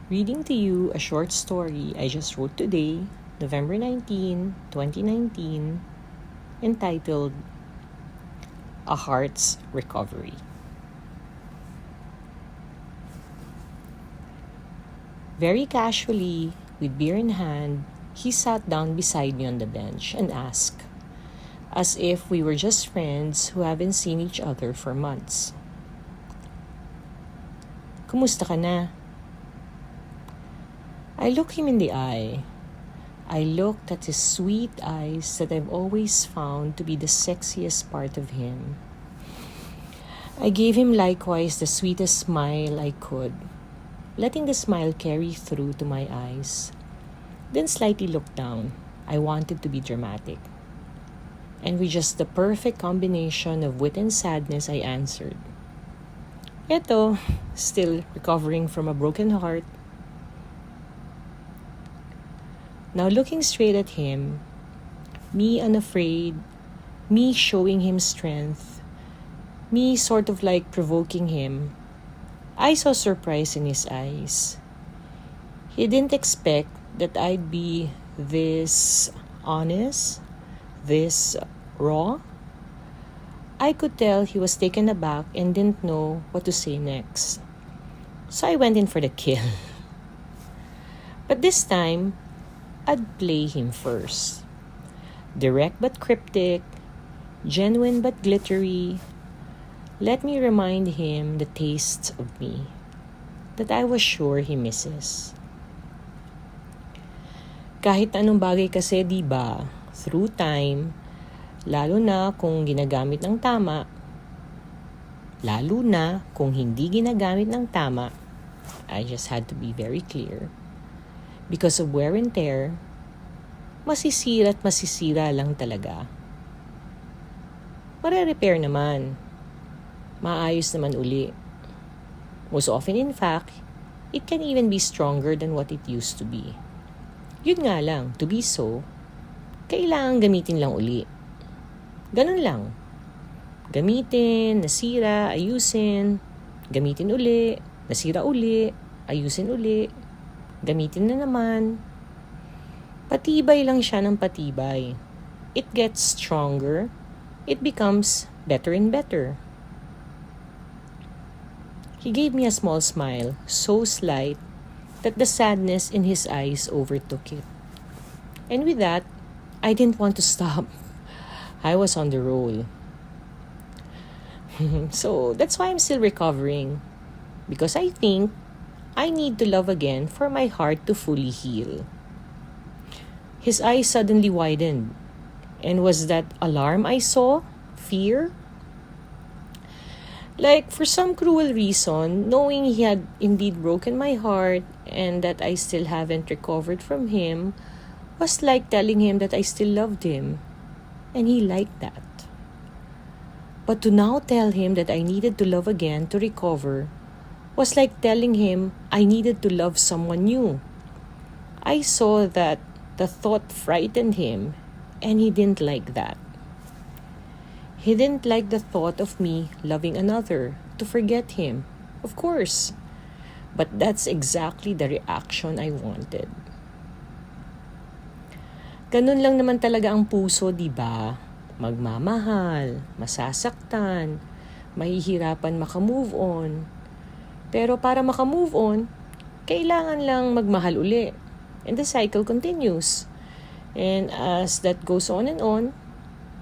Reading to you a short story I just wrote today, November 19, 2019, entitled A Heart's Recovery. Very casually, with beer in hand, he sat down beside me on the bench and asked, as if we were just friends who haven't seen each other for months. Kumusta ka na? I looked him in the eye. I looked at his sweet eyes that I've always found to be the sexiest part of him. I gave him likewise the sweetest smile I could, letting the smile carry through to my eyes. Then slightly looked down. I wanted to be dramatic. And with just the perfect combination of wit and sadness, I answered, Eto, still recovering from a broken heart. Now looking straight at him, me unafraid, me showing him strength, me sort of like provoking him, I saw surprise in his eyes. He didn't expect that I'd be this honest, this raw. I could tell he was taken aback and didn't know what to say next. So I went in for the kill. But this time, I'd play him first. Direct but cryptic, genuine but glittery. Let me remind him the taste of me that I was sure he misses. Kahit anong bagay kasi, di ba, through time, lalo na kung ginagamit ng tama, lalo na kung hindi ginagamit ng tama, I just had to be very clear. Because of wear and tear, masisira at masisira lang talaga. Mare-repair naman. Maayos naman uli. Most often in fact, it can even be stronger than what it used to be. Yun nga lang, to be so, kailangan gamitin lang uli. Ganun lang. Gamitin, nasira, ayusin, gamitin uli, nasira uli, ayusin uli, gamitin na naman. Patibay lang siya ng patibay. It gets stronger. It becomes better and better. He gave me a small smile, so slight that the sadness in his eyes overtook it. And with that, I didn't want to stop. I was on the roll. So that's why I'm still recovering. Because I think I need to love again for my heart to fully heal. His eyes suddenly widened. And was that alarm I saw? Fear? Like, for some cruel reason, knowing he had indeed broken my heart and that I still haven't recovered from him was like telling him that I still loved him. And he liked that. But to now tell him that I needed to love again to recover was like telling him I needed to love someone new. I saw that the thought frightened him, and he didn't like that. He didn't like the thought of me loving another to forget him, of course. But that's exactly the reaction I wanted. Ganun lang naman talaga ang puso, di ba? Magmamahal, masasaktan, mahihirapan makamove on. Pero para makamove on, kailangan lang magmahal uli. And the cycle continues. And as that goes on and on,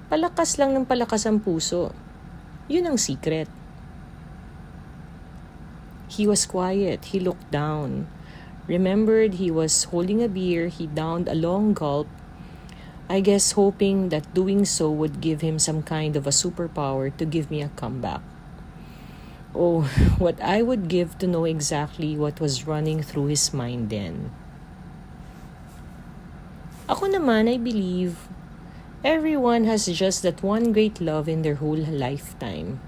palakas lang ng palakas ang puso. Yun ang secret. He was quiet. He looked down. Remembered he was holding a beer. He downed a long gulp. I guess hoping that doing so would give him some kind of a superpower to give me a comeback. Oh, what I would give to know exactly what was running through his mind then. Ako naman, I believe everyone has just that one great love in their whole lifetime.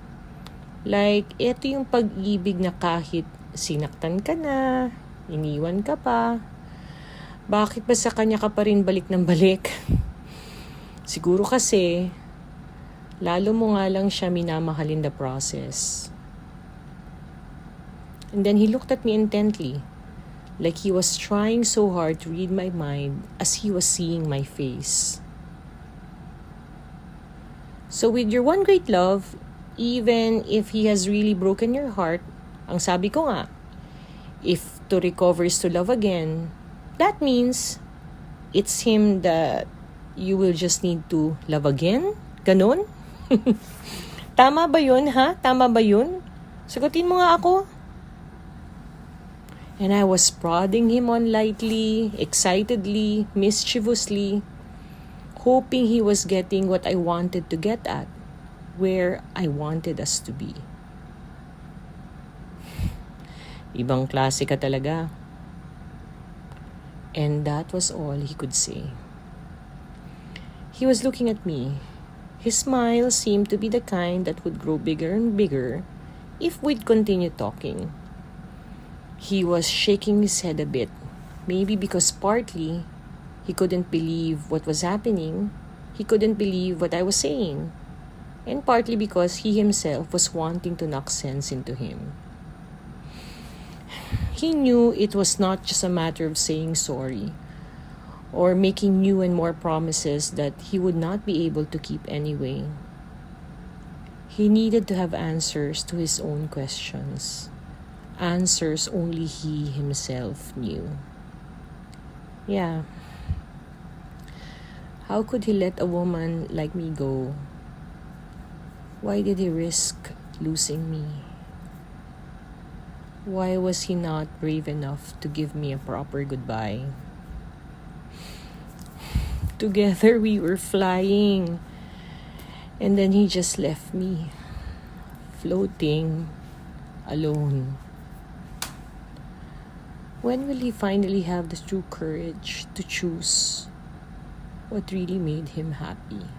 Like, ito yung pag-ibig na kahit sinaktan ka na, iniwan ka pa, bakit ba sa kanya ka pa rin balik ng balik? Siguro kasi, lalo mo nga lang siya minamahal in the process. And then he looked at me intently, like he was trying so hard to read my mind as he was seeing my face. So with your one great love, even if he has really broken your heart, ang sabi ko nga, if to recover is to love again, that means it's him that you will just need to love again? Ganon? Tama ba yun, ha? Tama ba yun? Sagutin mo nga ako. And I was prodding him on lightly, excitedly, mischievously, hoping he was getting what I wanted to get at, where I wanted us to be. Ibang klase ka talaga. And that was all he could say. He was looking at me. His smile seemed to be the kind that would grow bigger and bigger if we'd continue talking. He was shaking his head a bit, maybe because partly he couldn't believe what was happening, he couldn't believe what I was saying, and partly because he himself was wanting to knock sense into him. He knew it was not just a matter of saying sorry or making new and more promises that he would not be able to keep anyway. He needed to have answers to his own questions. Answers only he himself knew. Yeah. How could he let a woman like me go? Why did he risk losing me? Why was he not brave enough to give me a proper goodbye? Together we were flying, and then he just left me, floating, alone. When will he finally have the true courage to choose what really made him happy?